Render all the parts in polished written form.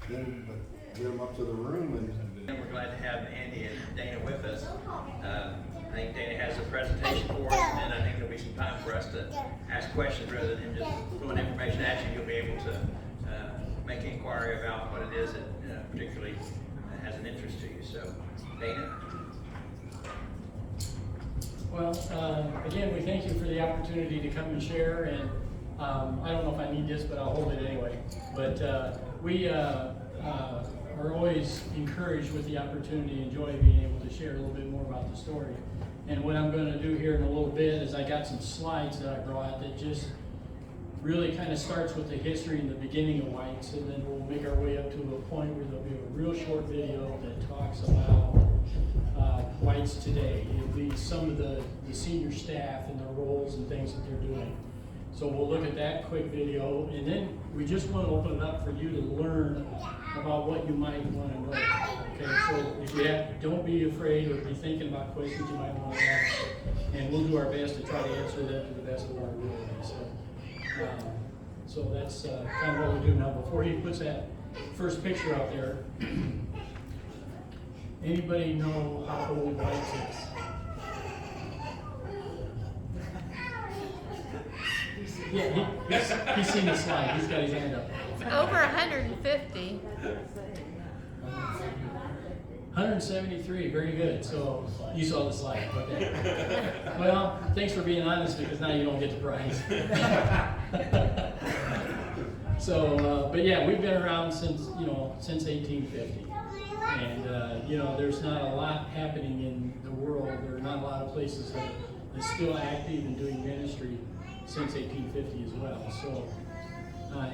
get them up to the room And we're glad to have Andy and Dana with us. I think Dana has a presentation for us, and then I think there'll be some time for us to ask questions rather than him just throwing information at you. You'll be able to make inquiry about what it is that particularly has an interest to you. So, Dana? Well, again, we thank you for the opportunity to come and share, and I don't know if I need this, but I'll hold it anyway. But we are always encouraged with the opportunity, enjoy being able to share a little bit more about the story. And what I'm going to do here in a little bit is I got some slides that I brought that just really kind of starts with the history and the beginning of Whites, and then we'll make our way up to a point where there'll be a real short video that talks about Whites today. It'll be some of the senior staff and their roles and things that they're doing. So we'll look at that quick video, and then we just want to open it up for you to learn about what you might want to know. Okay, so if you have, don't be afraid or be thinking about questions you might want to ask, and we'll do our best to try to answer them to the best of our ability. So that's kind of what we do now. Before he puts that first picture out there, anybody know how old Whites is? Yeah, he's seen the slide. He's got his hand up. Over 150. 173, very good. So you saw the slide. Okay. Well, thanks for being honest, because now you don't get the prize. So, but yeah, we've been around since 1850, and there's not a lot happening in the world. There are not a lot of places that are still active and doing ministry since 1850 as well. So,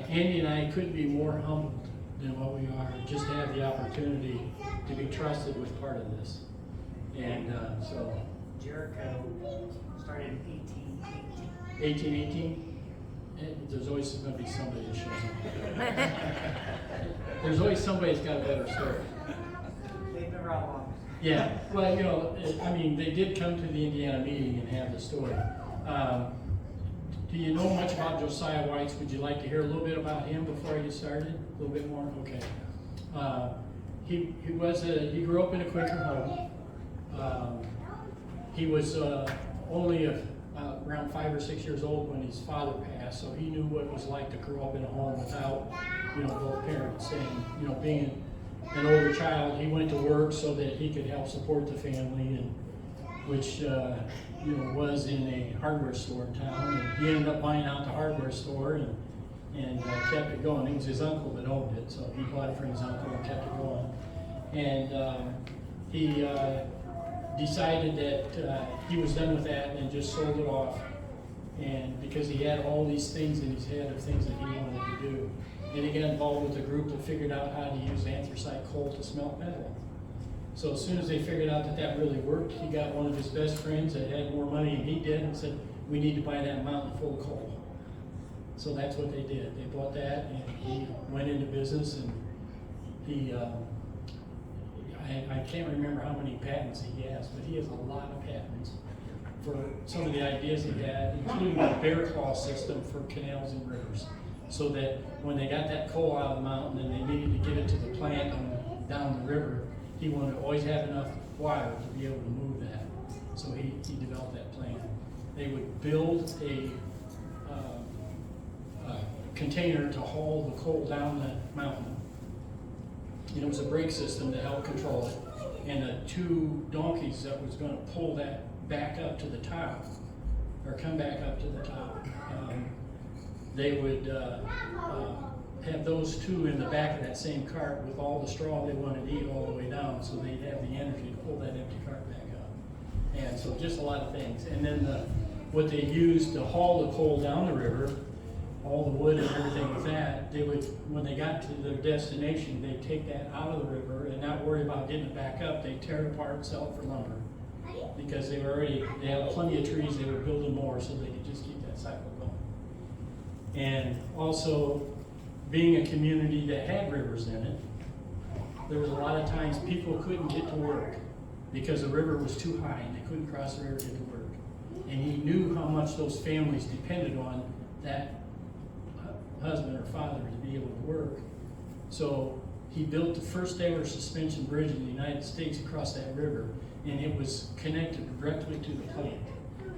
Andy and I couldn't be more humbled than what we are, just to have the opportunity to be trusted with part of this. And so Jericho started in 1818. 1818. There's always going to be somebody that shows up. There's always somebody that's got a better story. They've been around long. Yeah, well, they did come to the Indiana meeting and have the story. Do you know much about Josiah Whites? Would you like to hear a little bit about him before I get started? A little bit more? Okay. He grew up in a Quaker home. He was only around 5 or 6 years old when his father passed, so he knew what it was like to grow up in a home without, both parents. And being an older child, he went to work so that he could help support the family, and which was in a hardware store in town. And he ended up buying out the hardware store and kept it going. It was his uncle that owned it, so he bought it for his uncle and kept it going. And he decided that he was done with that and just sold it off. And because he had all these things in his head of things that he wanted to do. And he got involved with a group that figured out how to use anthracite coal to smelt metal. So as soon as they figured out that that really worked, he got one of his best friends that had more money than he did and said, we need to buy that mountain full of coal. So that's what they did. They bought that, and he went into business, and he, I can't remember how many patents he has, but he has a lot of patents for some of the ideas he had, including the bear claw system for canals and rivers. So that when they got that coal out of the mountain and they needed to get it to the plant down the river, he wanted to always have enough water to be able to move that. So he developed that plan. They would build a container to haul the coal down the mountain. And it was a brake system to help control it. And the 2 donkeys that was going to pull that back up to the top, or come back up to the top, they would have those 2 in the back of that same cart with all the straw they wanted to eat all the way down, so they'd have the energy to pull that empty cart back up. And so just a lot of things. And then what they used to haul the coal down the river, all the wood and everything with that, they would, when they got to their destination, they'd take that out of the river and not worry about getting it back up. They'd tear it apart and sell it for lumber. Because they had plenty of trees, they were building more so they could just keep that cycle going. And also, being a community that had rivers in it, there was a lot of times people couldn't get to work because the river was too high and they couldn't cross the river to get to work. And he knew how much those families depended on that husband or father to be able to work. So he built the first ever suspension bridge in the United States across that river, and it was connected directly to the plant.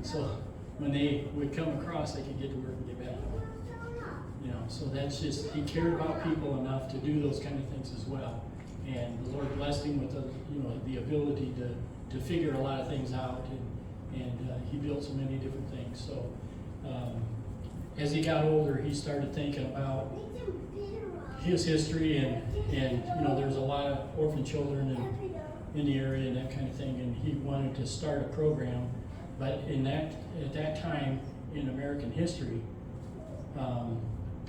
So when they would come across, they could get to work and get back home. You know, so that's just, he cared about people enough to do those kind of things as well. And the Lord blessed him with the, you know, the ability to figure a lot of things out, and he built so many different things. So as he got older, he started thinking about his history, and you know, there's a lot of orphan children in the area and that kind of thing, and he wanted to start a program. But at that time in American history,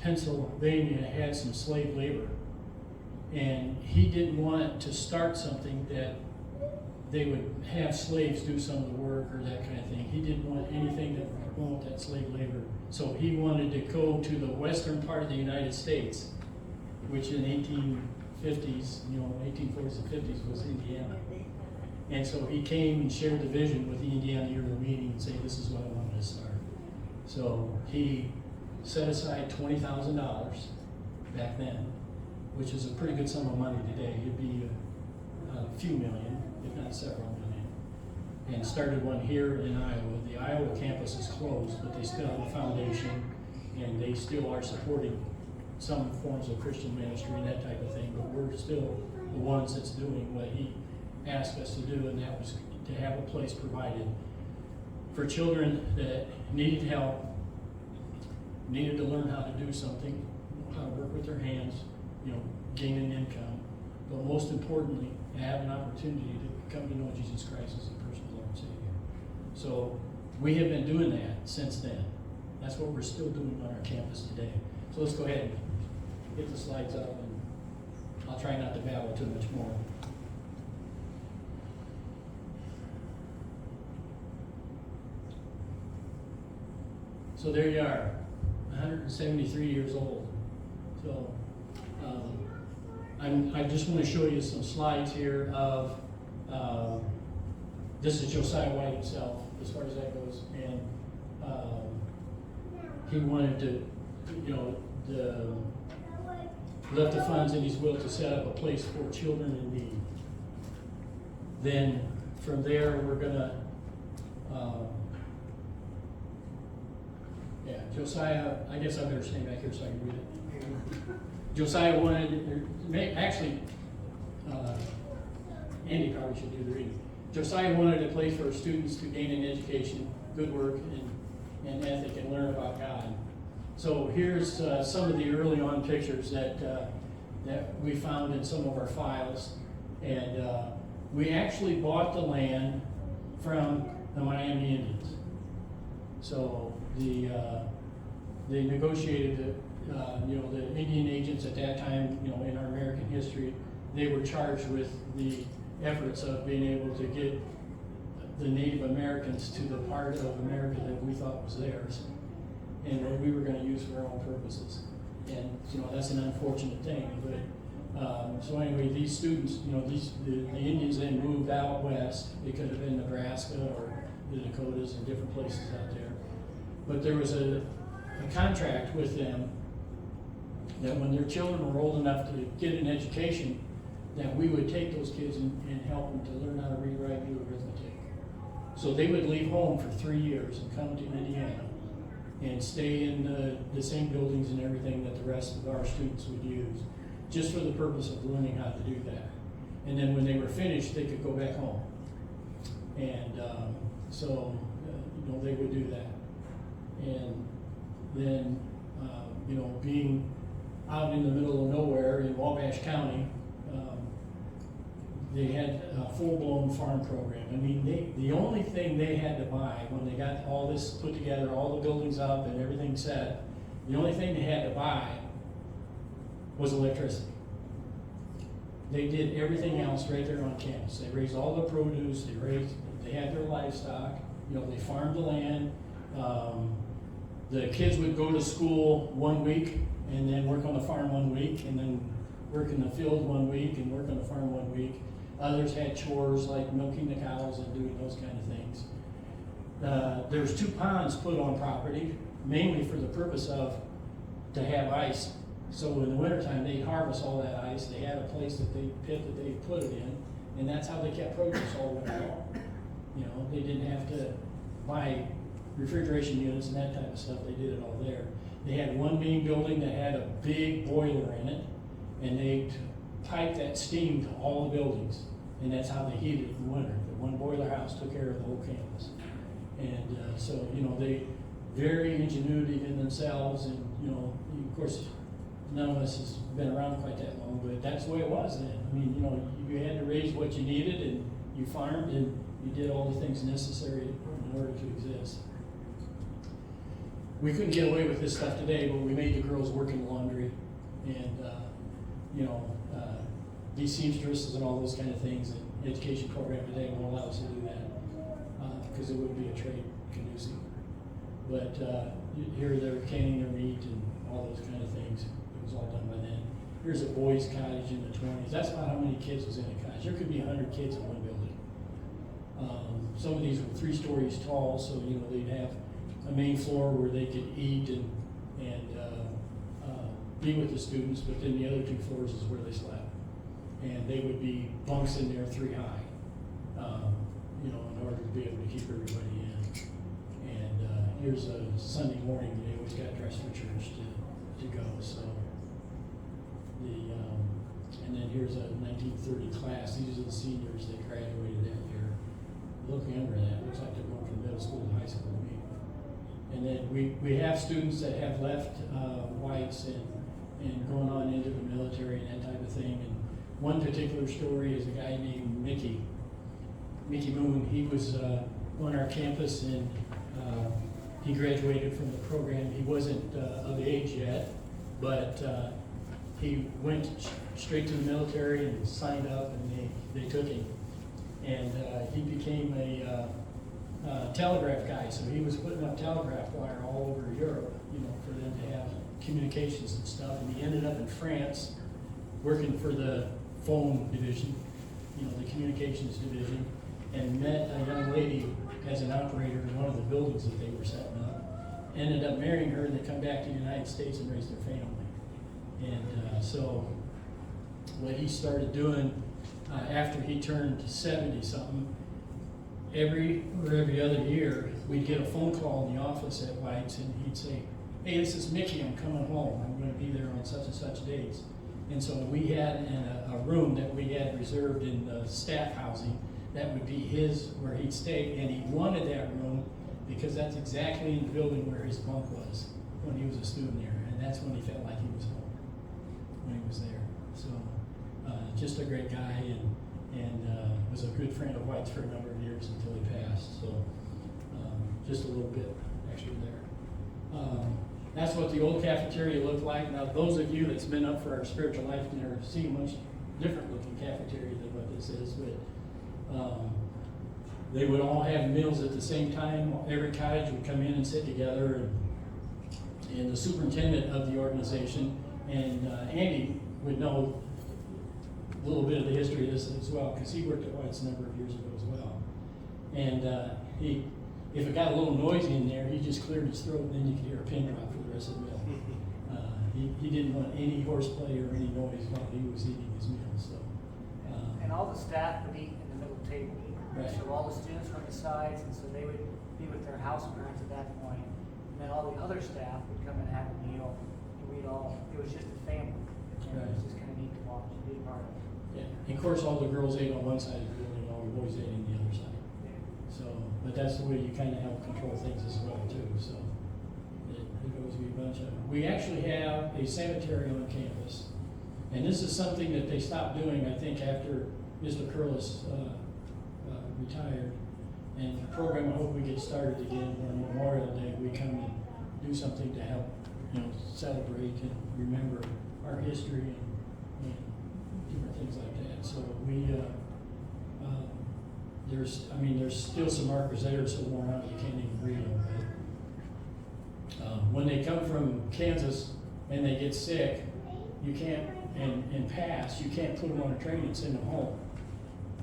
Pennsylvania had some slave labor, and he didn't want to start something that they would have slaves do some of the work or that kind of thing. He didn't want anything that would promote that slave labor. So he wanted to go to the western part of the United States, which in 1850s, you know, 1840s and 50s was Indiana. And so he came and shared the vision with the Indiana yearly meeting and said, this is what I wanted to start. So he set aside $20,000 back then, which is a pretty good sum of money today. It'd be a few million, if not several million. And started one here in Iowa. The Iowa campus is closed, but they still have a foundation, and they still are supporting some forms of Christian ministry and that type of thing, but we're still the ones that's doing what he asked us to do, and that was to have a place provided for children that needed help, needed to learn how to do something, how to work with their hands, you know, gain an income, but most importantly, have an opportunity to come to know Jesus Christ as the personal Lord and Savior. So we have been doing that since then. That's what we're still doing on our campus today. So let's go ahead and get the slides up, and I'll try not to babble too much more. So there you are, 173 years old. So I just want to show you some slides here of, this is Josiah White himself, as far as that goes. And he wanted to, you know, left the funds in his will to set up a place for children in need. Then from there, we're gonna, Josiah, I guess I better stand back here so I can read it. Josiah wanted, actually, Andy probably should do the reading. Josiah wanted a place for students to gain an education, good work, and ethic, and learn about God. So here's some of the early on pictures that we found in some of our files. And we actually bought the land from the Miami Indians. So they negotiated, you know, the Indian agents at that time, you know, in our American history, they were charged with the efforts of being able to get the Native Americans to the part of America that we thought was theirs, and that we were going to use for our own purposes. And, you know, that's an unfortunate thing. But so anyway, these students, you know, the Indians then moved out west. It could have been Nebraska or the Dakotas and different places out there. But there was a contract with them that when their children were old enough to get an education, that we would take those kids and help them to learn how to read, write, do arithmetic. So they would leave home for 3 years and come to Indiana and stay in the same buildings and everything that the rest of our students would use, just for the purpose of learning how to do that. And then when they were finished, they could go back home. And so, you know, they would do that. And then, you know, being out in the middle of nowhere in Wabash County, they had a full-blown farm program. I mean, the only thing they had to buy when they got all this put together, all the buildings up and everything set, the only thing they had to buy was electricity. They did everything else right there on campus. They raised all the produce, they had their livestock, you know, they farmed the land. The kids would go to school 1 week and then work on the farm 1 week, and then work in the field 1 week and work on the farm 1 week. Others had chores like milking the cows and doing those kind of things. There's 2 ponds put on property, mainly for the purpose of to have ice So in the wintertime, they'd harvest all that ice, they had a place that pit that they put it in, and that's how they kept produce all winter long. You know, they didn't have to buy refrigeration units and that type of stuff, they did it all there. They had one main building that had a big boiler in it, and they piped that steam to all the buildings, and that's how they heated it in the winter. The one boiler house took care of the whole campus. And so, you know, they very ingenuity in themselves, and, you know, of course, none of us has been around quite that long, but that's the way it was then. I mean, you know, you had to raise what you needed, and you farmed, and you did all the things necessary in order to exist. We couldn't get away with this stuff today, but we made the girls work in the laundry, and, you know, be seamstresses and all those kind of things. And the education program today won't allow us to do that, because it wouldn't be a trade conducive. But here they're canning their meat and all those kind of things. It was all done by then. Here's a boys' cottage in the 20s. That's about how many kids was in a cottage. There could be 100 kids in one building. Some of these were 3 stories tall, so, you know, they'd have a main floor where they could eat and be with the students, but then the other 2 floors is where they slept. And they would be bunks in there 3 high, you know, in order to be able to keep everybody in. And here's a Sunday morning, they always got dressed for church to go. So and then here's a 1930 class. These are the seniors that graduated that year. Look younger than that. Looks like they're going from middle school to high school to me. And then we have students that have left White's and going on into the military and that type of thing. And one particular story is a guy named Mickey Moon. He was on our campus, and he graduated from the program. He wasn't of age yet, but he went straight to the military and signed up, and they took him. And he became a telegraph guy, so he was putting up telegraph wire all over Europe, you know, for them to have communications and stuff. And he ended up in France working for the phone division, you know, the communications division, and met a young lady as an operator in one of the buildings that they were setting up. Ended up marrying her, and they come back to the United States and raised their family. And so what he started doing after he turned 70-something, every other year, we'd get a phone call in the office at White's, and he'd say, "Hey, this is Mickey, I'm coming home. I'm going to be there on such and such dates." And so we had a room that we had reserved in the staff housing that would be his, where he'd stay, and he wanted that room because that's exactly in the building where his bunk was when he was a student there, and that's when he felt like he was home, when he was there. So just a great guy, and was a good friend of White's for a number of years until he passed. So just a little bit extra there. That's what the old cafeteria looked like. Now, those of you that's been up for our spiritual life can never see much different looking cafeteria than what this is, but they would all have meals at the same time. Every cottage would come in and sit together, and the superintendent of the organization, and Andy would know a little bit of the history of this as well, because he worked at White's a number of years ago as well. And if it got a little noisy in there, he just cleared his throat, and then you could hear a pin drop for the rest of the meal. He didn't want any horseplay or any noise while he was eating his meal. So, and all the staff would eat in the middle table. Right. So all the students were on the sides, and so they would be with their house parents at that point. And then all the other staff would come and have a meal, and it was just a family. And Right. it was just kind of neat to watch and be a part of. yeah. And of course, all the girls ate on one side of the building, and all the boys ate on the other side. So, but that's the way you kind of help control things as well, too. So it goes to be a bunch of them. We actually have a cemetery on campus, and this is something that they stopped doing, I think, after Mr. Curlis retired. And the program, I hope we get started again on Memorial Day. We come and do something to help, you know, celebrate and remember our history and different things like that. So we, there's still some markers there so worn out you can't even read them. But when they come from Kansas and they get sick, you can't, and pass, you can't put them on a train and send them home.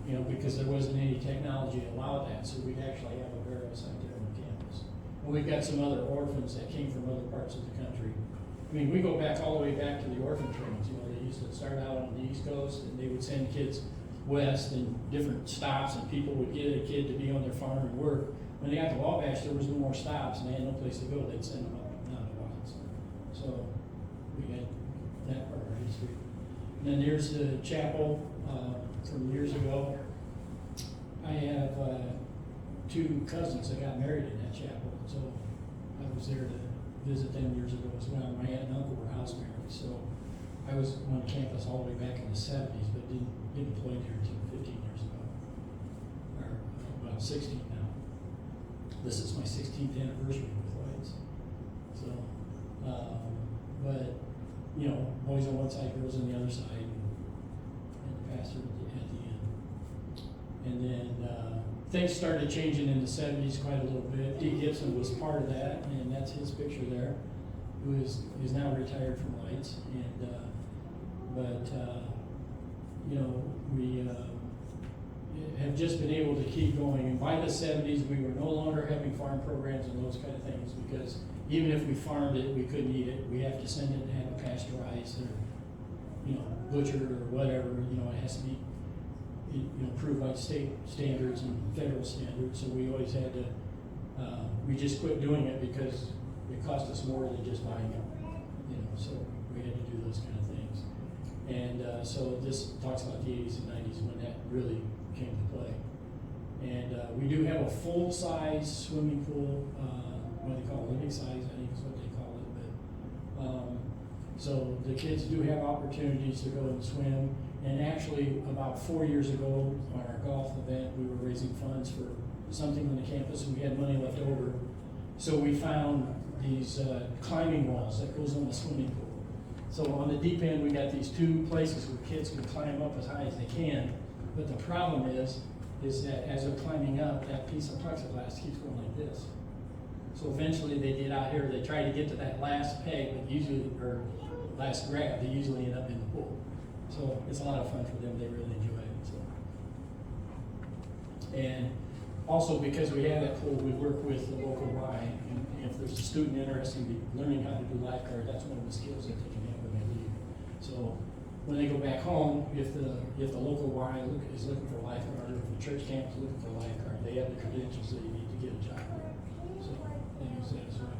You know, because there wasn't any technology that allowed that, so we'd actually have a burial site there on campus. And we've got some other orphans that came from other parts of the country I mean, we go back all the way back to the orphan trains, you know, they used to start out on the East Coast, and they would send kids west in different stops, and people would get a kid to be on their farm and work. When they got to Wabash, there was no more stops, and they had no place to go, they'd send them up and down the wilds. So, we had that part of our history. And then there's the chapel, from years ago. I have, two cousins that got married in that chapel, so I was there to visit them years ago as well. My aunt and uncle were house married, so I was on campus all the way back in the 70s, but didn't get employed here until 15 years ago, or well, 16 now. This is my 16th anniversary with Lights. So, but you know, boys on one side, girls on the other side, and the pastor at the end. And then things started changing in the 70s quite a little bit. Dee Gibson was part of that, and that's his picture there, who is now retired from Lights. And you know, we have just been able to keep going. And by the 70s, we were no longer having farm programs and those kind of things, because even if we farmed it, we couldn't eat it. We have to send it to have it pasteurized or, you know, butchered or whatever. You know, it has to be, you know, approved by state standards and federal standards. So we always had to, we just quit doing it because it cost us more than just buying it. You know, so we had to do those kind of things. And so this talks about the 80s and 90s when that really came to play. And we do have a full-size swimming pool, what they call it, living size, I think is what they call it. But so the kids do have opportunities to go and swim. And actually, about 4 years ago, on our golf event, we were raising funds for something on the campus, and we had money left over. So we found these climbing walls that goes on the swimming pool. So on the deep end, we got these two places where kids can climb up as high as they can. But the problem is that as they're climbing up, that piece of plexiglass keeps going like this. So eventually they get out here, they try to get to that last peg, but usually, or last grab, they usually end up in the pool. So it's a lot of fun for them, they really enjoy it. So. And also because we have that pool, we work with the local Y, and if there's a student interested in learning how to do lifeguard, that's one of the skills that they can have when they leave. So when they go back home, if the local Y is looking for a lifeguard, or if the church camp is looking for a lifeguard, they have the credentials that you need to get a job. So they use that as well.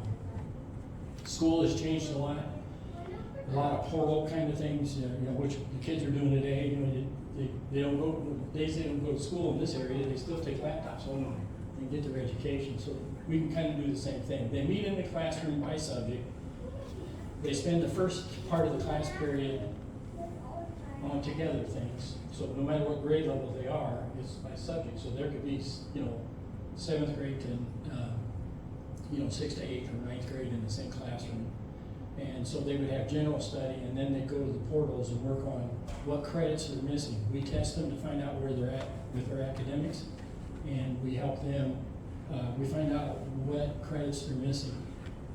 School has changed a lot of portal kind of things, you know, which the kids are doing today. You know, they don't go, days they don't go to school in this area, they still take laptops home and get their education. So we can kind of do the same thing. They meet in the classroom by subject. They spend the first part of the class period on together things. So no matter what grade level they are, it's by subject. So there could be, you know, 7th grade to, you know, 6th to 8th or 9th grade in the same classroom. And so they would have general study, and then they go to the portals and work on what credits they're missing. We test them to find out where they're at with their academics, and we help them, we find out what credits they're missing.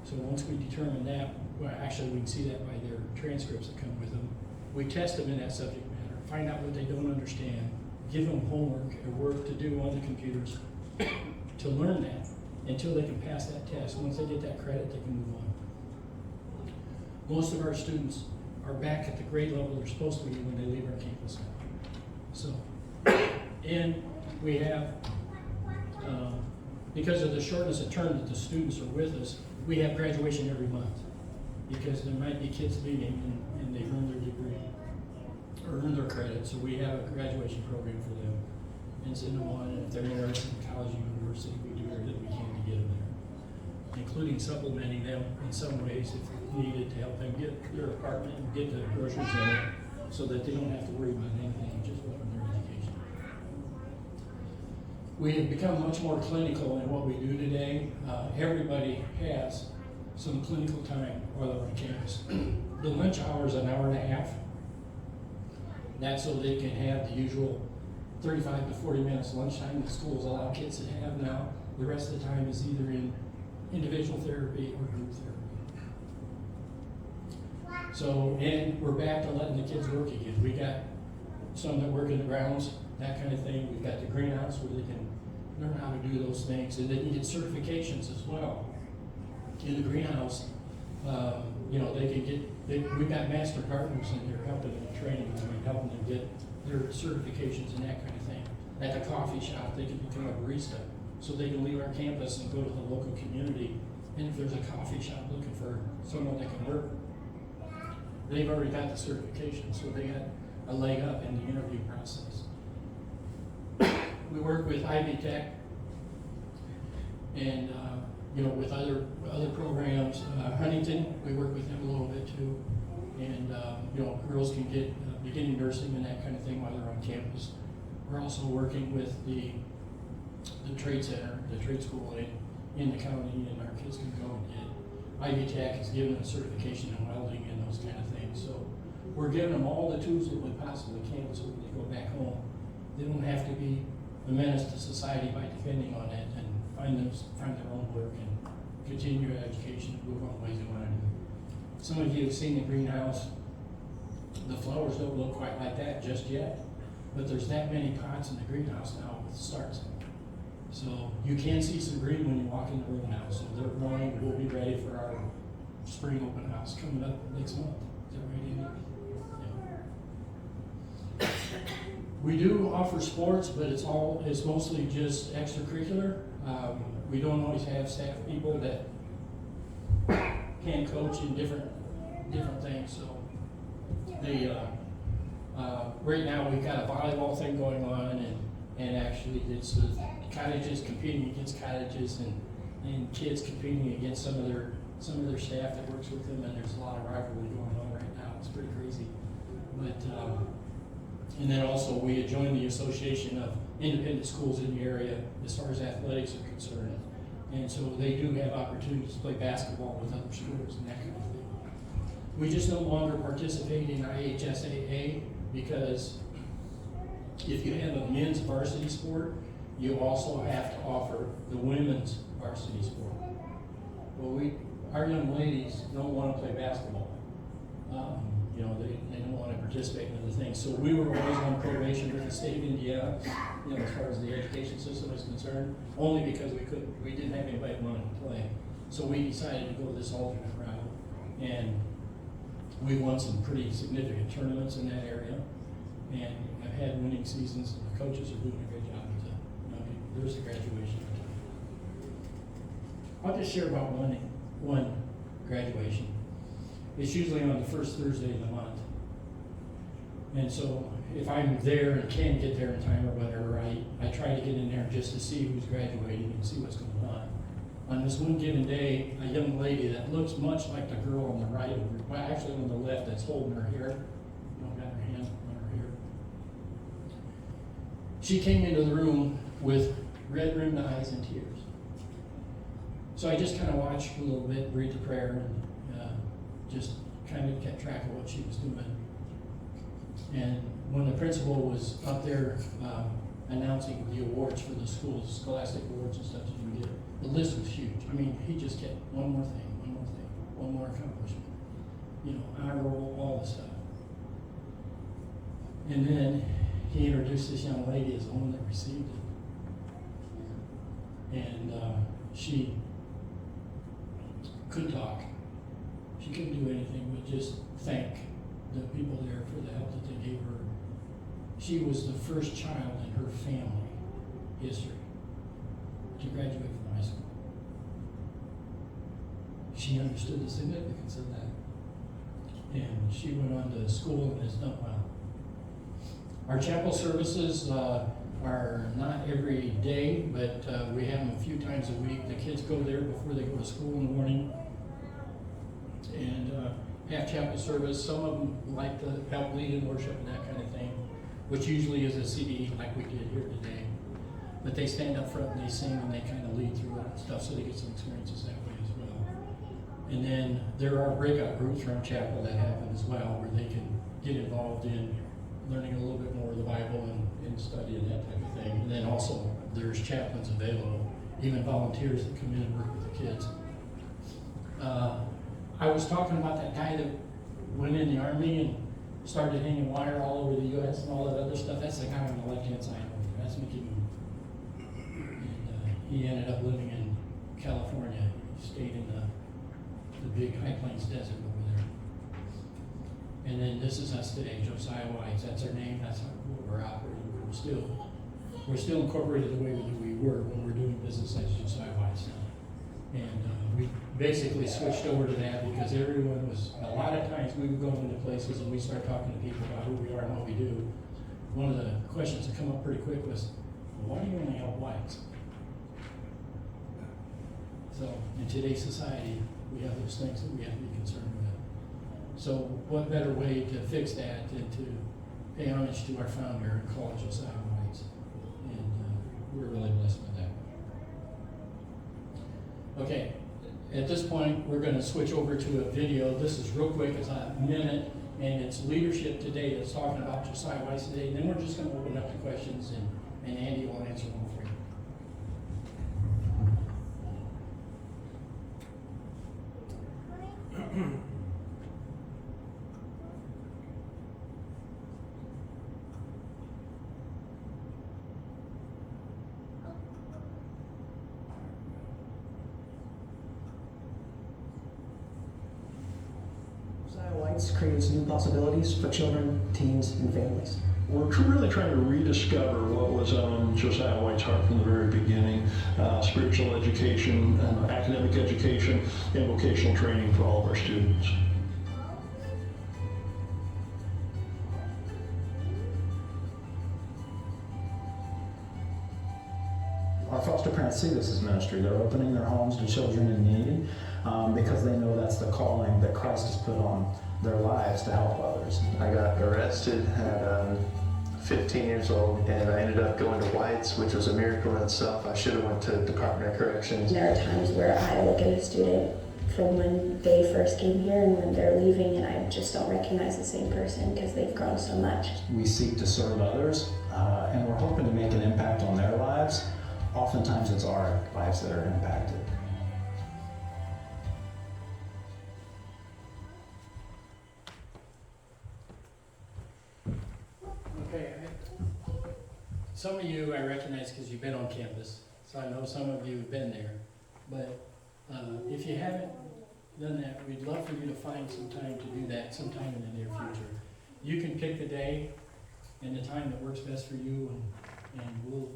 So once we determine that, well, actually we can see that by their transcripts that come with them. We test them in that subject matter, find out what they don't understand, give them homework or work to do on the computers to learn that until they can pass that test. Once they get that credit, they can move on. Most of our students are back at the grade level they're supposed to be when they leave our campus. So, and we have, because of the shortness of term that the students are with us, we have graduation every month. Because there might be kids leaving and they've earned their degree, or earned their credit, so we have a graduation program for them. And send them on, and if they're interested in college or university, we do everything we can to get them there. Including supplementing them in some ways if needed to help them get their apartment and get the groceries in it, so that they don't have to worry about anything, just work on their education. We have become much more clinical in what we do today. Everybody has some clinical time while they're on campus. The lunch hour is an hour and a half. That's so they can have the usual 35 to 40 minutes lunchtime that schools allow kids to have now. The rest of the time is either in individual therapy or group therapy. So, and we're back to letting the kids work again. We got some that work in the grounds, that kind of thing. We've got the greenhouse where they can learn how to do those things, and they can get certifications as well. In the greenhouse, you know, they could get, we got master gardeners in here helping them training, I mean, helping them get their certifications and that kind of thing. At the coffee shop, they can become a barista, so they can leave our campus and go to the local community. And if there's a coffee shop looking for someone that can work, they've already got the certification, so they got a leg up in the interview process. We work with Ivy Tech and, you know, with other programs. Huntington, we work with them a little bit too. And, you know, girls can get beginning nursing and that kind of thing while they're on campus. We're also working with the trade center, the trade school in the county, and our kids can go and get. Ivy Tech is giving them certification in welding and those kind of things. So we're giving them all the tools that we possibly can so when they go back home, they don't have to be a menace to society by depending on it, and find their own work and continue their education and move on ways they want to do. Some of you have seen the greenhouse. The flowers don't look quite like that just yet, but there's that many pots in the greenhouse now with starts. So you can see some green when you walk in the room now. So they're growing. We'll be ready for our spring open house coming up next month. Is that right, Andy? Yeah. We do offer sports, but it's mostly just extracurricular. We don't always have staff people that can coach in different things. So they right now we've got a volleyball thing going on, and actually it's cottages competing against cottages, and kids competing against some of their staff that works with them, and there's a lot of rivalry going on right now. It's pretty crazy. But and then also we joined the Association of Independent Schools in the area as far as athletics are concerned. And so they do have opportunities to play basketball with other schools and that kind of thing. We just no longer participate in IHSAA because if you have a men's varsity sport, you also have to offer the women's varsity sport. Well, our young ladies don't want to play basketball. You know, they don't want to participate in other things. So we were always on probation with the state of Indiana, you know, as far as the education system is concerned, only because we didn't have anybody wanting to play. So we decided to go this alternate route, and we won some pretty significant tournaments in that area, and I've had winning seasons, and the coaches are doing a good job with it. You know, there's a graduation. I'll just share about one graduation. It's usually on the first Thursday of the month. And so if I'm there and can get there in time or whatever, I try to get in there just to see who's graduating and see what's going on. On this one given day, a young lady that looks much like the girl on the right, well, actually on the left, that's holding her hair, you know, got her hand on her hair. She came into the room with red rimmed eyes and tears. So I just kind of watched a little bit, breathed a prayer, and just kind of kept track of what she was doing. And when the principal was up there announcing the awards for the schools, scholastic awards and stuff that you get, the list was huge. I mean, he just kept one more thing, one more accomplishment, you know, honor roll, all the stuff. And then he introduced this young lady as the one that received it. And she couldn't talk. She couldn't do anything but just thank the people there for the help that they gave her. She was the first child in her family history to graduate from high school. She understood the significance of that. And she went on to school and has done well. Our chapel services are not every day, but we have them a few times a week. The kids go there before they go to school in the morning and have chapel service. Some of them like to help lead in worship and that kind of thing, which usually is a CD like we did here today. But they stand up front and they sing and they kind of lead through it and stuff, so they get some experiences that way as well. And then there are breakout groups around chapel that happen as well, where they can get involved in learning a little bit more of the Bible and study and that type of thing. And then also there's chaplains available, even volunteers that come in and work with the kids. I was talking about that guy that went in the Army and started hanging wire all over the U.S. and all that other stuff. That's the guy on the left-hand side over there. That's Mickey Moon. And he ended up living in California. He stayed in the the big High Plains Desert over there. And then this is us today, Josiah Whites. That's our name. That's what we're operating. We're still incorporated the way that we were when we're doing business as Josiah Whites now. And we basically switched over to that because everyone was, a lot of times we would go into places and we start talking to people about who we are and what we do. One of the questions that come up pretty quick was, well, why do you only help whites? So in today's society, we have those things that we have to be concerned with. So what better way to fix that than to pay homage to our founder and call it Josiah Whites. And we're really blessed with that. Okay, at this point, we're going to switch over to a video. This is real quick, it's a minute, and it's leadership today that's talking about Josiah Whites today. And then we're just going to open up to questions, and Andy will answer them for you. Josiah Whites creates new possibilities for children, teens, and families. We're really trying to rediscover what was on Josiah White's heart from the very beginning, spiritual education, academic education, and vocational training for all of our students. Our foster parents see this as ministry. They're opening their homes to children in need because they know that's the calling that Christ has put on their lives to help others. I got arrested at 15 years old, and I ended up going to White's, which was a miracle in itself. I should have went to Department of Corrections. There are times where I look at a student from when they first came here and when they're leaving, and I just don't recognize the same person because they've grown so much. We seek to serve others, and we're hoping to make an impact on their lives. Oftentimes it's our lives that are impacted. Okay, some of you I recognize because you've been on campus, so I know some of you have been there. But if you haven't done that, we'd love for you to find some time to do that sometime in the near future. You can pick the day and the time that works best for you, and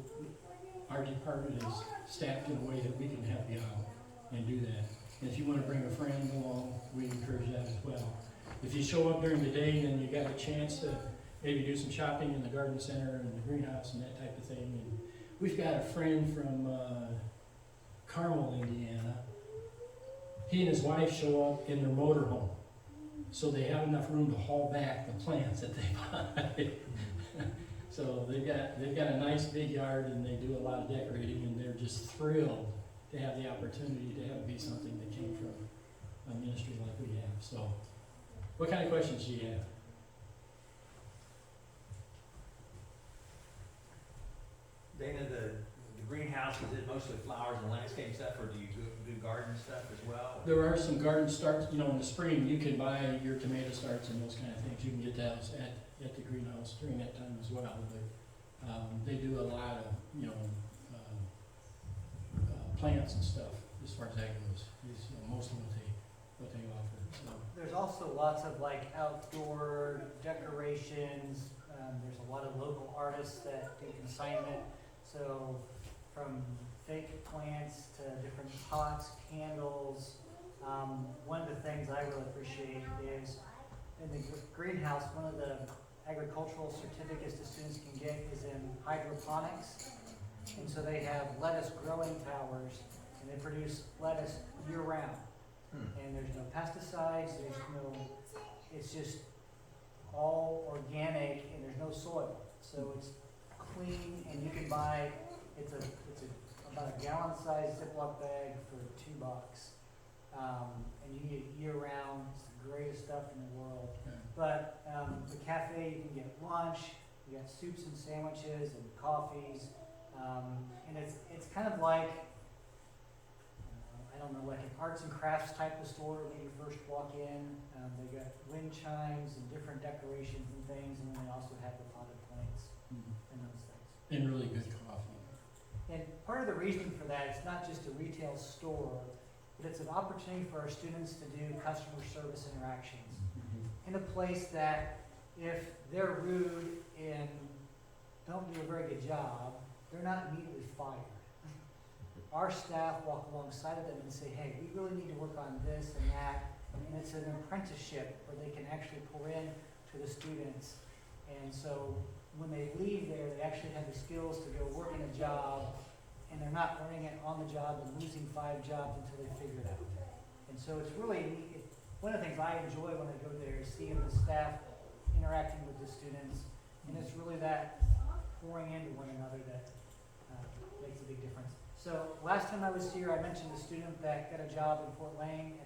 our department is staffed in a way that we can help you out and do that. And if you want to bring a friend along, we encourage that as well. If you show up during the day, then you got a chance to maybe do some shopping in the garden center and the greenhouse and that type of thing. And we've got a friend from Carmel, Indiana. He and his wife show up in their motorhome, so they have enough room to haul back the plants that they buy. So they've got a nice big yard, and they do a lot of decorating, and they're just thrilled to have the opportunity to have it be something that came from a ministry like we have. So, what kind of questions do you have? Dana, the greenhouse, is it mostly flowers and landscape stuff, or do you do garden stuff as well? There are some garden starts, in the spring you can buy your tomato starts and those kind of things. You can get those at the greenhouse during that time as well. But they do a lot of, plants and stuff as far as that goes. Is most of what they offer. So. There's also lots of outdoor decorations. There's a lot of local artists that do consignment. So from fake plants to different pots, candles. One of the things I really appreciate is in the greenhouse, one of the agricultural certificates the students can get is in hydroponics. And so they have lettuce growing towers, and they produce lettuce year-round. And there's no pesticides, it's just all organic, and there's no soil. So it's clean, and you can buy, it's about a gallon-sized Ziploc bag for $2. And you can get it year-round. It's the greatest stuff in the world. Okay. But the cafe, you can get lunch, you got soups and sandwiches and coffees. And it's kind of like, I don't know, like an arts and crafts type of store when you first walk in. They got wind chimes and different decorations and things, and then they also have the potted plants and those things. And really good coffee. And part of the reason for that, it's not just a retail store, but it's an opportunity for our students to do customer service interactions in a place that if they're rude and don't do a very good job, they're not immediately fired. Our staff walk alongside of them and say, hey, we really need to work on this and that. And it's an apprenticeship where they can actually pour in to the students. And so when they leave there, they actually have the skills to go work in a job, and they're not learning it on the job and losing 5 jobs until they figure it out. And so it's really neat. One of the things I enjoy when I go there is seeing the staff interacting with the students, and it's really that pouring into one another that makes a big difference. So last time I was here, I mentioned a student that got a job in Fort Wayne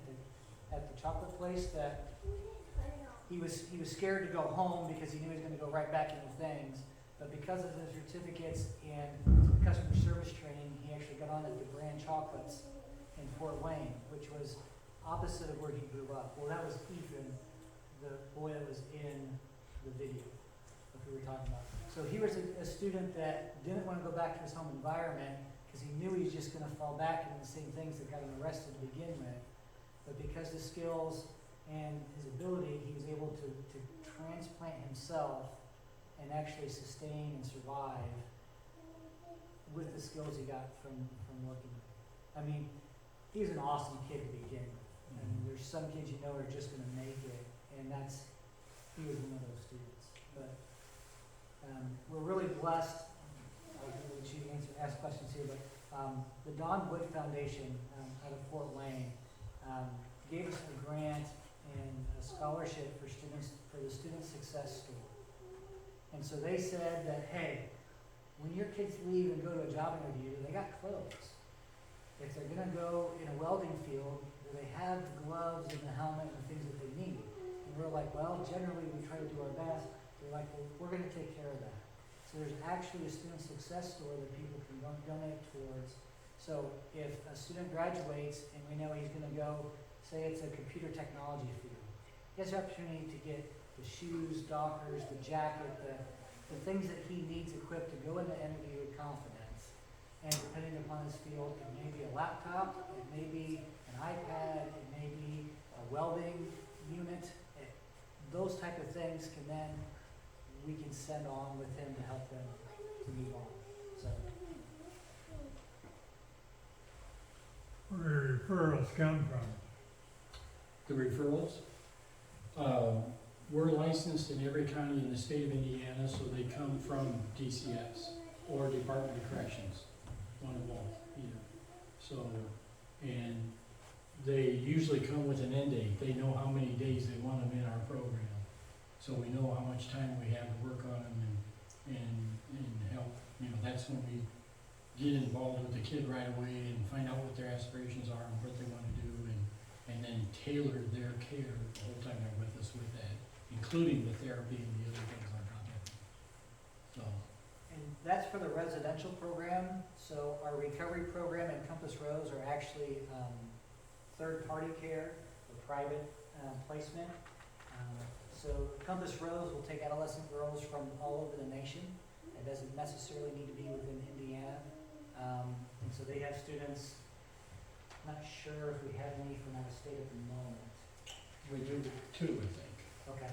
at the chocolate place that he was scared to go home because he knew he was going to go right back into things. But because of his certificates and customer service training, he actually got on at the brand chocolates in Fort Wayne, which was opposite of where he grew up. Well, that was Ethan, the boy that was in the video that we were talking about. So he was a student that didn't want to go back to his home environment because he knew he was just going to fall back into the same things that got him arrested to begin with. But because of the skills and his ability, he was able to transplant himself and actually sustain and survive with the skills he got from working with. I mean, he's an awesome kid to begin with. I mean, there's some kids you know are just going to make it, and he was one of those students. But we're really blessed. I'll let you ask questions here, but the Don Wood Foundation out of Fort Wayne gave us a grant and a scholarship for the Student Success Store. And so they said that, hey, when your kids leave and go to a job interview, they got clothes. If they're going to go in a welding field, do they have the gloves and the helmet and the things that they need? And we're like, well, generally we try to do our best. They're like, well, we're going to take care of that. So there's actually a Student Success Store that people can donate towards. So if a student graduates and we know he's going to go, say it's a computer technology field, he has the opportunity to get the shoes, dockers, the jacket, the things that he needs equipped to go into the interview with confidence. And depending upon his field, it may be a laptop, it may be an iPad, it may be a welding unit. Those type of things we can send on with him to help them to move on. So. Where do referrals come from? The referrals, we're licensed in every county in the state of Indiana, so they come from DCS or Department of Corrections, one of both, either. So, and they usually come with an end date. They know how many days they want them in our program. So we know how much time we have to work on them and help. You know, that's when we get involved with the kid right away and find out what their aspirations are and what they want to do, and then tailor their care the whole time they're with us with that, including the therapy and the other things on top of it. So. And that's for the residential program. So our recovery program and Compass Rose are actually third-party care or private placement. So Compass Rose will take adolescent girls from all over the nation. It doesn't necessarily need to be within Indiana. And so they have students, I'm not sure if we have any from out of state at the moment. We do 2, I think. Okay.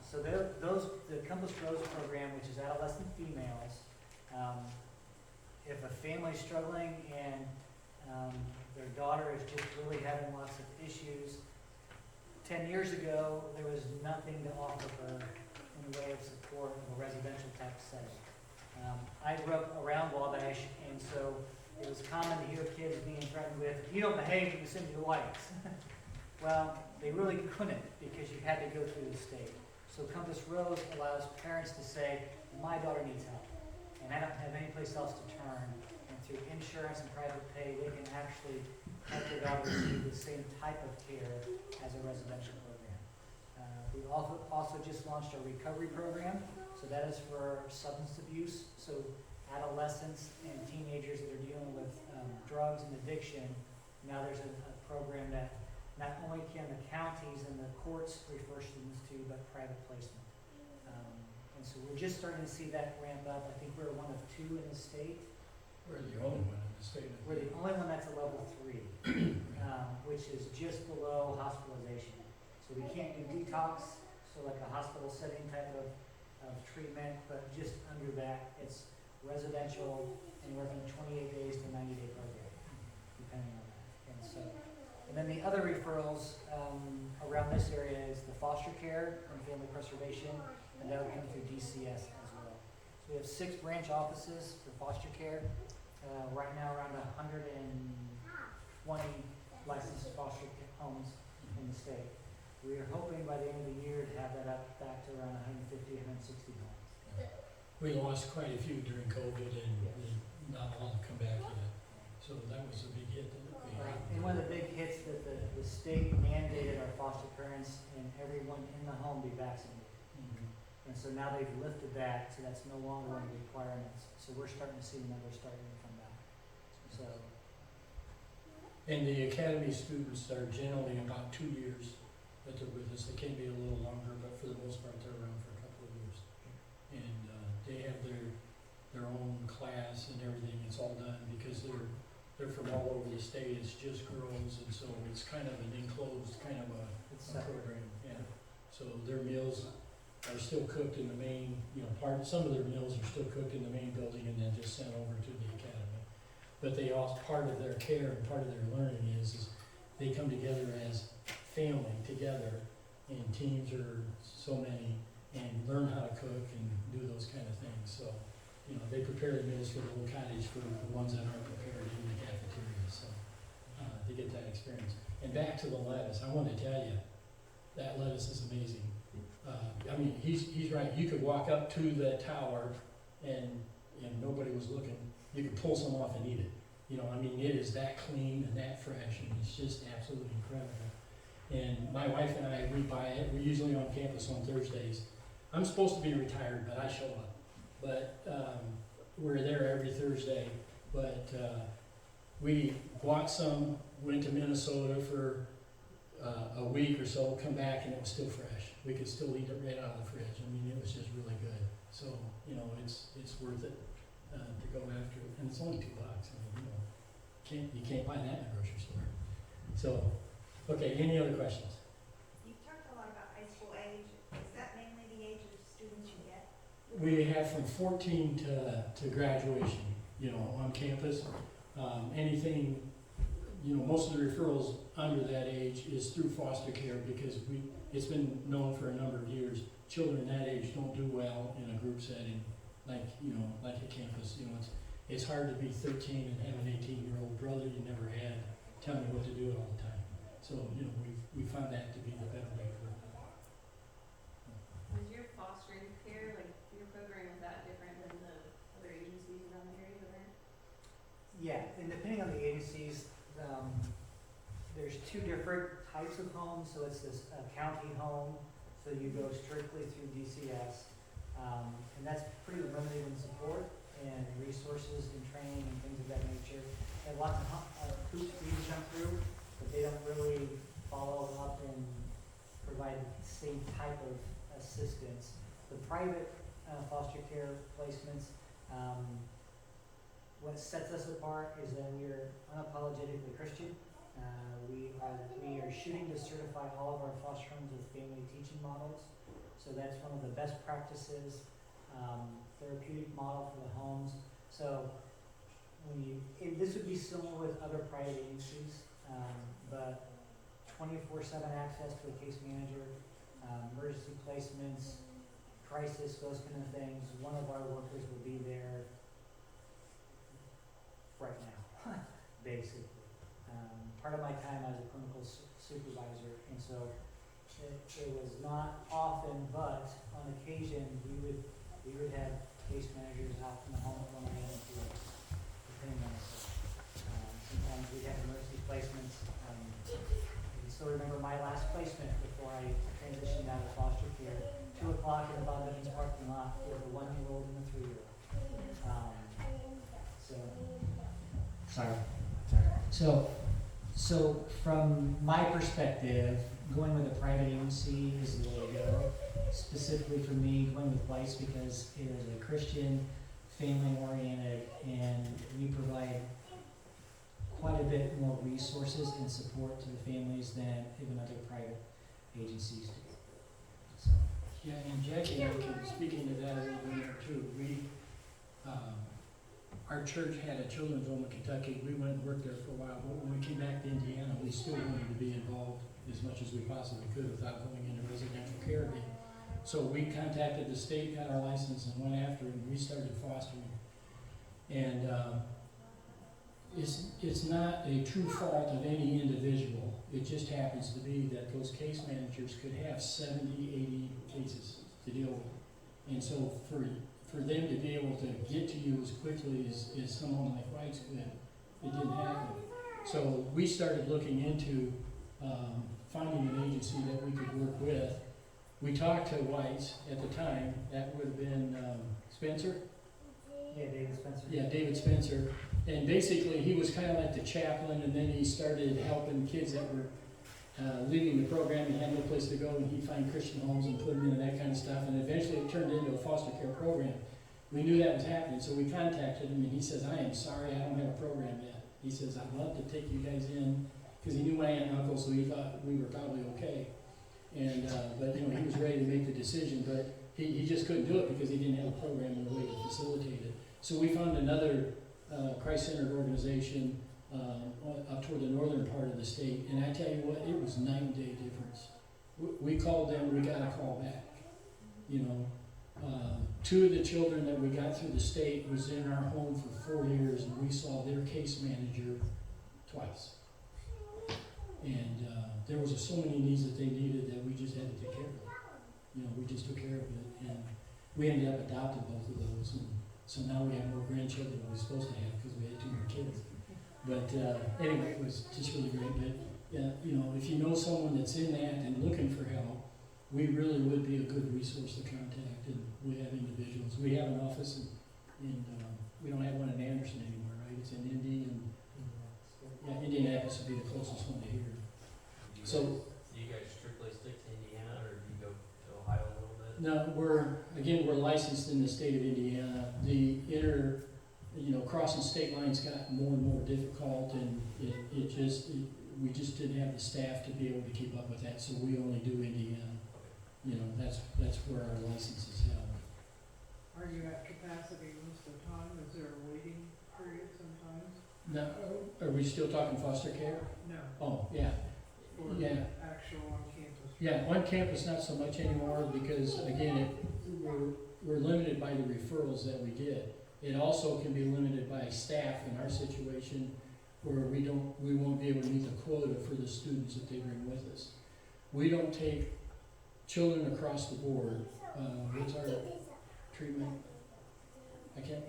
So the Compass Rose program, which is adolescent females, if a family's struggling and their daughter is just really having lots of issues, 10 years ago, there was nothing to offer her in the way of support in a residential type setting. I grew up around Wabash, and so it was common to hear kids being threatened with, if you don't behave, you can send you to lights. Well, they really couldn't because you had to go through the state. So Compass Rose allows parents to say, my daughter needs help, and I don't have any place else to turn. And through insurance and private pay, they can actually help their daughter receive the same type of care as a residential program. We also just launched our recovery program. So that is for substance abuse. So adolescents and teenagers that are dealing with drugs and addiction. Now there's a program that not only can the counties and the courts refer students to, but private placement. And so we're just starting to see that ramp up. I think we're one of 2 in the state We're the only one in the state. We're the only one that's a level 3, which is just below hospitalization. So we can't do detox, so like a hospital setting type of treatment, but just under that, it's residential, anywhere from 28 days to 90-day program, depending on that. And then the other referrals around this area is the foster care and family preservation, and that would come through DCS as well. So we have 6 branch offices for foster care. Right now, around 120 licensed foster homes in the state. We are hoping by the end of the year to have that up back to around 150, 160 homes. We lost quite a few during COVID, and not all have come back yet. So that was a big hit that we Right. had. And one of the big hits that the state mandated our foster parents and everyone in the home be vaccinated. And so now they've lifted that, so that's no longer one of the requirements. So we're starting to see numbers starting to come back. So, And the academy students are generally about 2 years that they're with us. They can be a little longer, but for the most part, they're around for a couple of years. And they have their own class and everything. It's all done because they're from all over the state. It's just girls, and so it's kind of an enclosed kind of a program. Yeah. So their meals are still cooked in the main, some of their meals are still cooked in the main building and then just sent over to the academy. But they also, part of their care and part of their learning is they come together as family together, and teams are so many, and learn how to cook and do those kind of things. So, they prepare the meals for the little cottage for the ones that aren't prepared in the cafeteria, so to get that experience. And back to the lettuce, I want to tell you, that lettuce is amazing. He's right. You could walk up to the tower, and nobody was looking. You could pull some off and eat it. It is that clean and that fresh, and it's just absolutely incredible. And my wife and I, we buy it. We're usually on campus on Thursdays. I'm supposed to be retired, but I show up. But we're there every Thursday. But we bought some, went to Minnesota for a week or so, come back, and it was still fresh. We could still eat it right out of the fridge. It was just really good. So, it's worth it to go after it. And it's only $2. You can't buy that in a grocery store. So, okay, any other questions? You've talked a lot about high school age. Is that mainly the age of students you get? We have from 14 to graduation, on campus. Anything, most of the referrals under that age is through foster care because it's been known for a number of years. Children that age don't do well in a group setting like a campus. It's hard to be 13 and have an 18-year-old brother you never had tell me what to do all the time. So, we found that to be the better way for it. Is your fostering care, like your program, is that different than the other agencies around the area that are? yeah, and depending on the agencies, there's 2 different types of homes. So it's this county home, so you go strictly through DCS, and that's pretty limited in support and resources and training and things of that nature. And lots of hoops for you to jump through, but they don't really follow up and provide the same type of assistance. The private foster care placements, what sets us apart is that we are unapologetically Christian. We are shooting to certify all of our foster homes with family teaching models. So that's one of the best practices, therapeutic model for the homes. So this would be similar with other private agencies, but 24/7 access to a case manager, emergency placements, crisis, those kind of things. One of our workers will be there right now, basically. Part of my time I was a clinical supervisor, and so it was not often, but on occasion we would have case managers out in the home at 1 a.m. depending on the sometimes we'd have emergency placements. I can still remember my last placement before I transitioned out of foster care. 2 o'clock in the Bob Evans parking lot with a 1-year-old and a 3-year-old. So from my perspective, going with a private agency is the way to go. Specifically for me, going with Weiss because it is a Christian, family oriented, and we provide quite a bit more resources and support to the families than even other private agencies do. So, Yeah, and Jackie, I can, speaking to that a little bit there too, our church had a children's home in Kentucky. We went and worked there for a while, but when we came back to Indiana, we still wanted to be involved as much as we possibly could without going into residential care again. So we contacted the state, got our license, and went after it, and we started fostering. And it's not a true fault of any individual. It just happens to be that those case managers could have 70, 80 cases to deal with. And so for them to be able to get to you as quickly as someone like White's could, it didn't happen. So we started looking into finding an agency that we could work with. We talked to White's at the time. That would have been Spencer. yeah, David Spencer. Yeah, David Spencer. And basically, he was kind of like the chaplain, and then he started helping kids that were leaving the program and had no place to go, and he'd find Christian homes and put them in and that kind of stuff. And eventually, it turned into a foster care program. We knew that was happening, so we contacted him, and he says, "I am sorry, I don't have a program yet." He says, "I'd love to take you guys in," because he knew my aunt and uncle, so he thought we were probably okay. And but you know, he was ready to make the decision, but he just couldn't do it because he didn't have a program in a way to facilitate it. So we found another Christ-centered organization up toward the northern part of the state, and I tell you what, it was night and day difference. We called them, we got a call back. You know, 2 of the children that we got through the state was in our home for 4 years, and we saw their case manager twice. And there was so many needs that they needed that we just had to take care of it. You know, we just took care of it, and we ended up adopting both of those, and so now we have more grandchildren than we were supposed to have because we had 2 more kids. But anyway, it was just really great. But you know, if you know someone that's in that and looking for help, we really would be a good resource to contact. And we have individuals. We have an office in we don't have one in Anderson anymore, right? It's in Indy, and yeah, Indianapolis would be the closest one to here. So Do you guys strictly stick to Indiana, or do you go to Ohio a little bit? no, we're licensed in the state of Indiana. The crossing state lines got more and more difficult, and we just didn't have the staff to be able to keep up with that, so we only do Indiana. You know, that's where our license is held. Are you at capacity most of the time? Is there a waiting period sometimes? Now, are we still talking foster care? No. Oh, yeah. Or Yeah. actual on campus? Yeah, on campus not so much anymore because, again, we're limited by the referrals that we get. It also can be limited by staff in our situation where we won't be able to meet the quota for the students that they bring with us. We don't take children across the board. What's our treatment? I can't,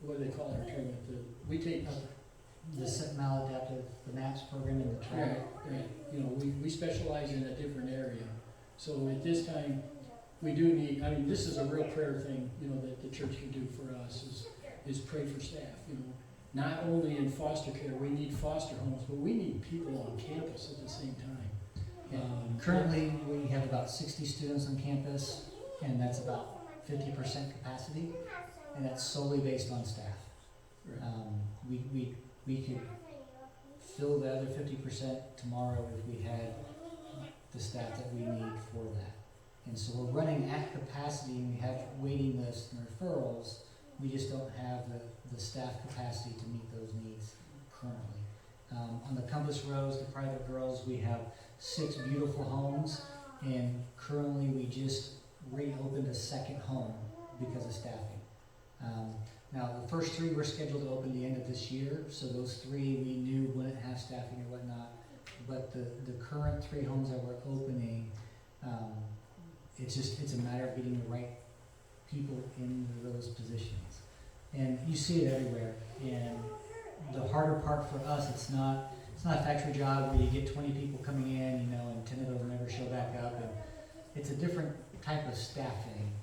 what do they call our treatment? We take The maladaptive, the MAPS program and the track. Right. You know, we specialize in a different area. So at this time, we do need, I mean, this is a real prayer thing, you know, that the church can do for us is pray for staff, you know. Not only in foster care, we need foster homes, but we need people on campus at the same time. Currently, we have about 60 students on campus, and that's about 50% capacity, and that's solely based on staff. Right. We could fill the other 50% tomorrow if we had the staff that we need for that. And so we're running at capacity, and we have waiting lists and referrals. We just don't have the staff capacity to meet those needs currently. On the Compass Rose, the private girls, we have 6 beautiful homes, and currently we just reopened a second home because of staffing. Now, the first 3 were scheduled to open the end of this year, so those 3 we knew wouldn't have staffing or whatnot. But the current 3 homes that we're opening, it's a matter of getting the right people into those positions. And you see it everywhere. And the harder part for us, it's not a factory job where you get 20 people coming in, you know, and 10 of them never show back up. And it's a different type of staffing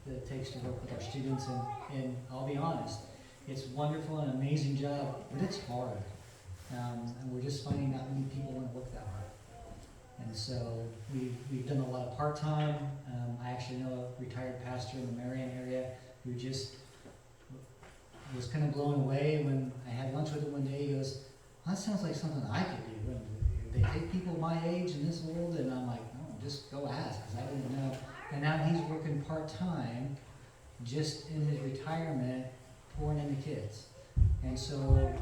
that it takes to work with our students. And I'll be honest, it's wonderful and an amazing job, but it's hard. And we're just finding not many people want to work that hard. And so we've done a lot of part-time. I actually know a retired pastor in the Marion area who just was kind of blown away when I had lunch with him one day. He goes, well, that sounds like something I could do. And they take people my age and this old, and I'm like, no, just go ask, because I didn't know. And now he's working part-time, just in his retirement, pouring into kids. And so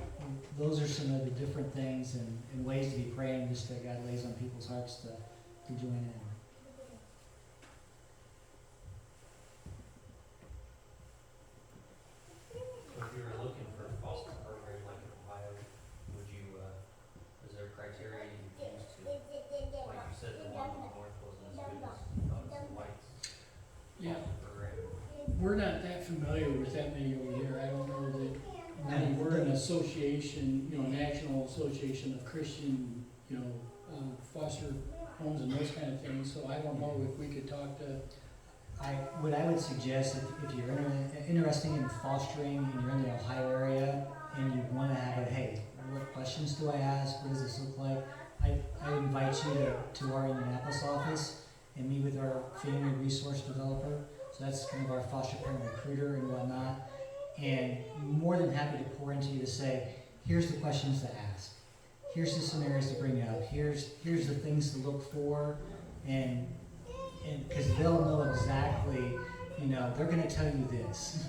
those are some of the different things and ways to be praying, just that God lays on people's hearts to join in. If you were looking for a foster program like in Ohio, would you, is there criteria you use to, like you said, the one in the north wasn't as good as the whites Yeah, program? we're not that familiar with that many over here. I don't know that, I mean, we're an association, you know, National Association of Christian, you know, foster homes and those kind of things, so I don't know if we could talk to. What I would suggest, if you're interested in fostering and you're in the Ohio area and you want to have a, hey, what questions do I ask? What does this look like? I invite you to our Indianapolis office and meet with our family resource developer. So that's kind of our foster parent recruiter and whatnot. And more than happy to pour into you to say, here's the questions to ask. Here's the scenarios to bring up. Here's the things to look for. And because they'll know exactly, you know, they're going to tell you this.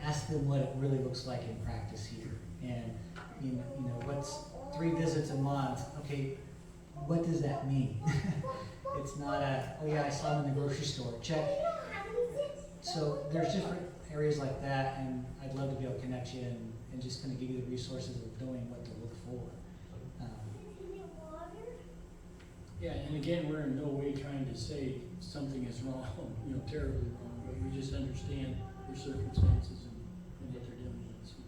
Ask them what it really looks like in practice here. And, you know, what's 3 visits a month? Okay, what does that mean? It's not oh yeah, I saw them in the grocery store, check. So there's different areas like that, and I'd love to be able to connect you and just kind of give you the resources of knowing what to look for. Yeah, and again, we're in no way trying to say something is wrong, you know, terribly wrong, but we just understand their circumstances and what they're dealing with. So.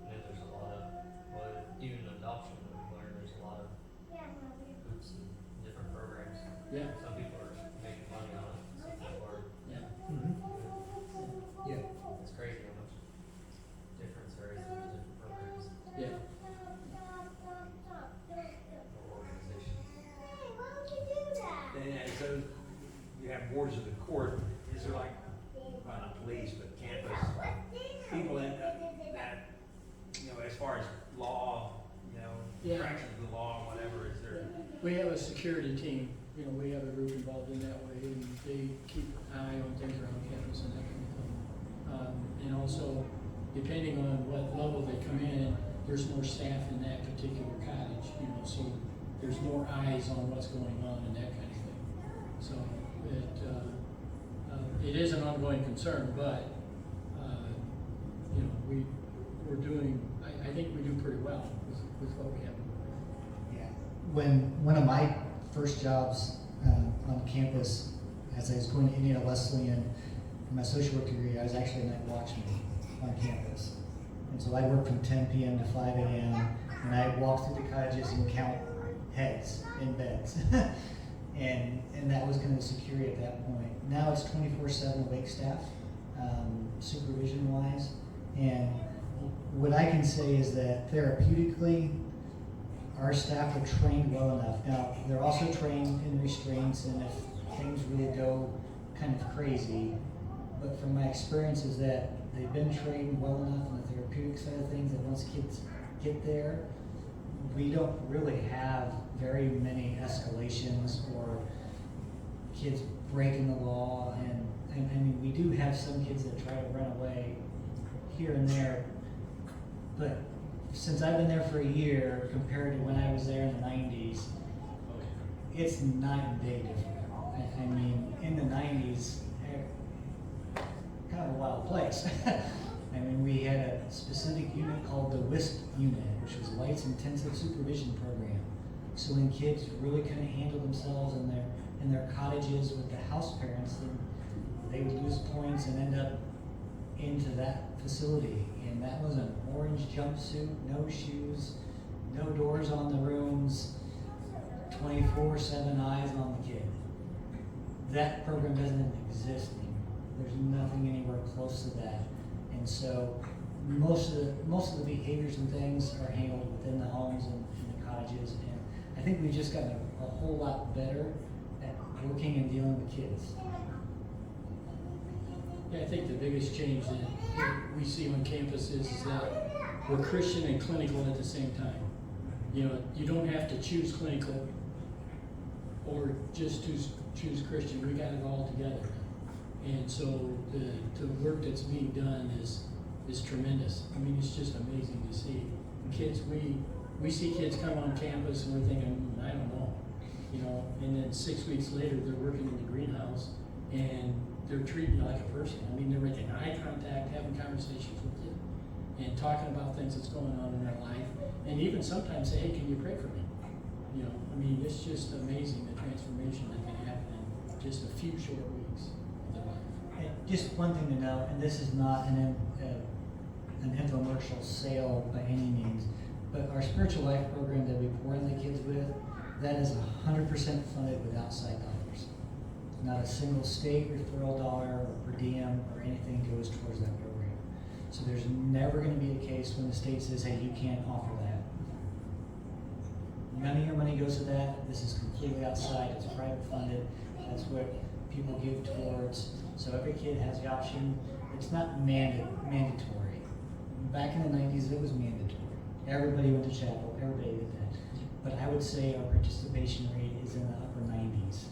And there's a lot of, well, even adoption, we've learned there's a lot of hoops and different programs. Yeah. Some people are making money on it, some people are, Yeah. Yeah. it's crazy how much difference there is in the different programs Yeah. or organizations. And so you have boards of the court, is there like, well, not police, but campus, people that, you know, as far as law, you know, Yeah. infractions of the law, whatever, is there? We have a security team, you know, we have a group involved in that way, and they keep an eye on things around campus and that kind of thing. And also, depending on what level they come in, there's more staff in that particular cottage, you know, so there's more eyes on what's going on and that kind of thing. So it is an ongoing concern, but you know, we're doing. I think we do pretty well with what we have. Yeah. When one of my first jobs on campus, as I was going to Indiana Wesleyan for my social work degree, I was actually a night watchman on campus. And so I worked from 10 p.m. to 5 a.m. and I'd walk through the cottages and count heads in beds. and that was kind of security at that point. Now it's 24/7 wake staff, supervision-wise. And what I can say is that therapeutically, our staff are trained well enough. Now, they're also trained in restraints, and if things really go kind of crazy, but from my experience is that they've been trained well enough on the therapeutic side of things that once kids get there, we don't really have very many escalations or kids breaking the law. And I mean, we do have some kids that try to run away here and there, but since I've been there for a year compared to when I was there in the 90s, it's night and day different. I mean, in the 90s, kind of a wild place. I mean, we had a specific unit called the WISP unit, which was Lights Intensive Supervision Program. So when kids really couldn't handle themselves in their cottages with the house parents, then they would lose points and end up into that facility. And that was an orange jumpsuit, no shoes, no doors on the rooms, 24/7 eyes on the kid. That program doesn't exist anymore. There's nothing anywhere close to that. And so most of the behaviors and things are handled within the homes and the cottages. And I think we've just gotten a whole lot better at working and dealing with kids. Yeah, I think the biggest change that we see on campus is that we're Christian and clinical at the same time. You know, you don't have to choose clinical or just choose Christian. We got it all together. And so the work that's being done is tremendous. I mean, it's just amazing to see. Kids, we see kids come on campus and we're thinking, I don't know, you know, and then 6 weeks later they're working in the greenhouse and they're treating you like a person. I mean, they're making eye contact, having conversations with you, and talking about things that's going on in their life, and even sometimes say, hey, can you pray for me? You know, I mean, it's just amazing the transformation that can happen in just a few short weeks of their life. And just one thing to know, and this is not an infomercial sale by any means, but our spiritual life program that we pour in the kids with, that is 100% funded with outside dollars. Not a single state referral dollar or per diem or anything goes towards that program. So there's never going to be a case when the state says, hey, you can't offer that. None of your money goes to that. This is completely outside. It's private funded. That's what people give towards. So every kid has the option. It's not mandatory. Back in the 90s, it was mandatory. Everybody went to chapel. Everybody did that. But I would say our participation rate is in the upper 90s.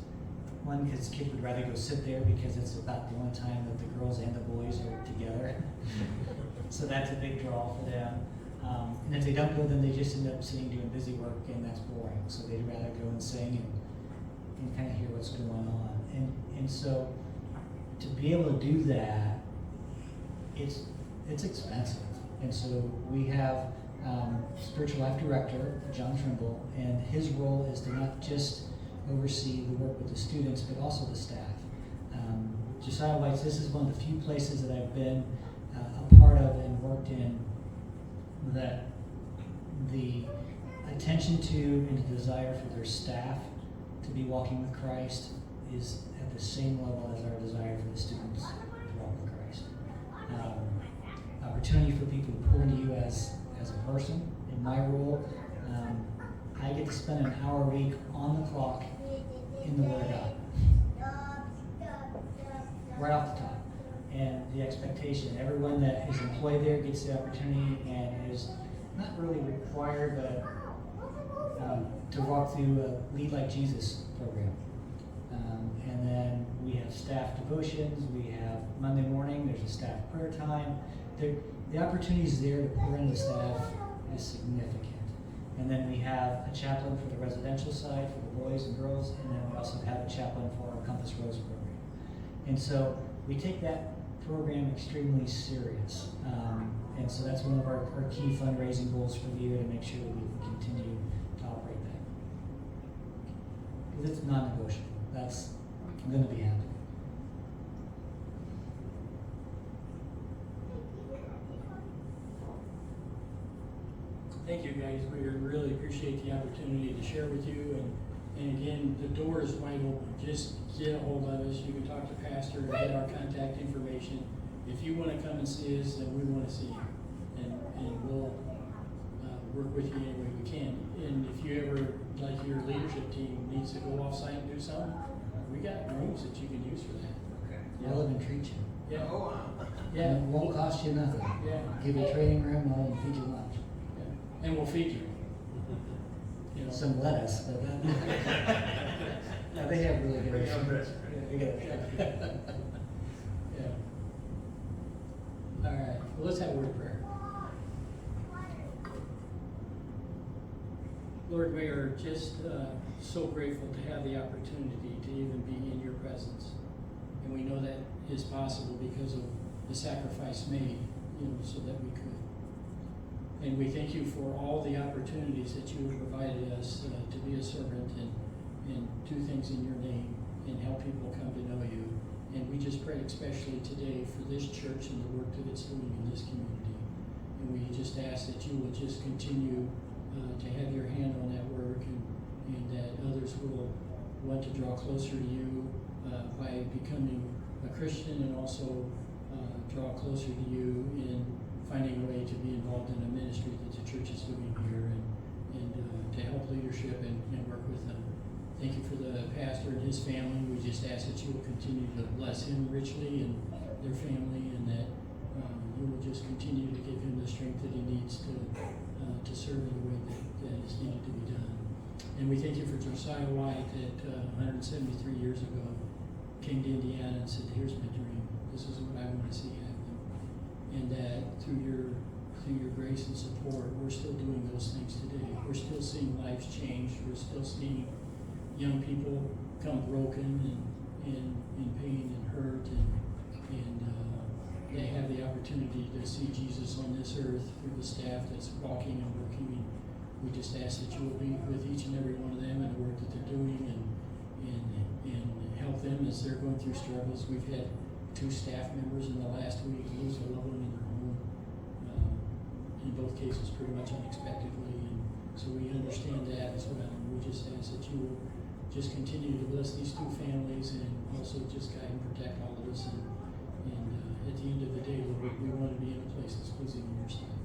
One, because kids would rather go sit there because it's about the only time that the girls and the boys are together. So that's a big draw for them. And if they don't go, then they just end up sitting doing busy work, and that's boring. So they'd rather go and sing and kind of hear what's going on. And so to be able to do that, it's expensive. And so we have spiritual life director, John Trimble, and his role is to not just oversee the work with the students, but also the staff. Josiah White's, this is one of the few places that I've been a part of and worked in that the attention to and the desire for their staff to be walking with Christ is at the same level as our desire for the students to walk with Christ. Opportunity for people to pour into you as a person. In my role, I get to spend an hour a week on the clock in the Word of God. Right off the top. And the expectation, everyone that is employed there gets the opportunity and is not really required, but to walk through a Lead Like Jesus program. And then we have staff devotions, we have Monday morning, there's a staff prayer time. The opportunities there to pour into the staff is significant. And then we have a chaplain for the residential side for the boys and girls, and then we also have a chaplain for our Compass Rose program. And so we take that program extremely serious. And so that's one of our key fundraising goals for the year, to make sure that we can continue to operate that. Because it's non-negotiable. I'm going to be happy. Thank you, guys. We really appreciate the opportunity to share with you. And again, the door is wide open. Just get a hold of us. You can talk to Pastor and get our contact information. If you want to come and see us, then we want to see you. And we'll work with you any way we can. And if you ever, like your leadership team needs to go off-site and do something, we got rooms that you can use for that. Okay. We'll even treat you. Yeah. Oh, Yeah. And it won't cost you nothing. Yeah. Give you a training room, and we'll feed you lunch. Yeah. And we'll feed you. You know. Some lettuce, but no, they have really good. Yeah. All right. Well, let's have a word of prayer. Lord, we are just so grateful to have the opportunity to even be in your presence. And we know that is possible because of the sacrifice made, so that we could. And we thank you for all the opportunities that you have provided us to be a servant and do things in your name and help people come to know you. And we just pray especially today for this church and the work that it's doing in this community. And we just ask that you will just continue to have your hand on that work, and that others will want to draw closer to you by becoming a Christian, and also draw closer to you in finding a way to be involved in a ministry that the church is doing here, and to help leadership and work with them. Thank you for the pastor and his family. We just ask that you will continue to bless him richly their family, and that you will just continue to give him the strength that he needs to serve in the way that is needed to be done. And we thank you for Josiah White that 173 years ago came to Indiana and said, here's my dream. This is what I want to see happen. And that through your grace and support, we're still doing those things today. We're still seeing lives change. We're still seeing young people come broken and in pain and hurt, and they have the opportunity to see Jesus on this earth through the staff that's walking and working. And we just ask that you will be with each and every one of them and the work that they're doing, and help them as they're going through struggles. We've had 2 staff members in the last week lose a loved one in their home. In both cases, pretty much unexpectedly, and so we understand that as well. And we just ask that you will just continue to bless these 2 families, and also just guide and protect all of us. And at the end of the day, Lord, we want to be in a place that's pleasing in your sight.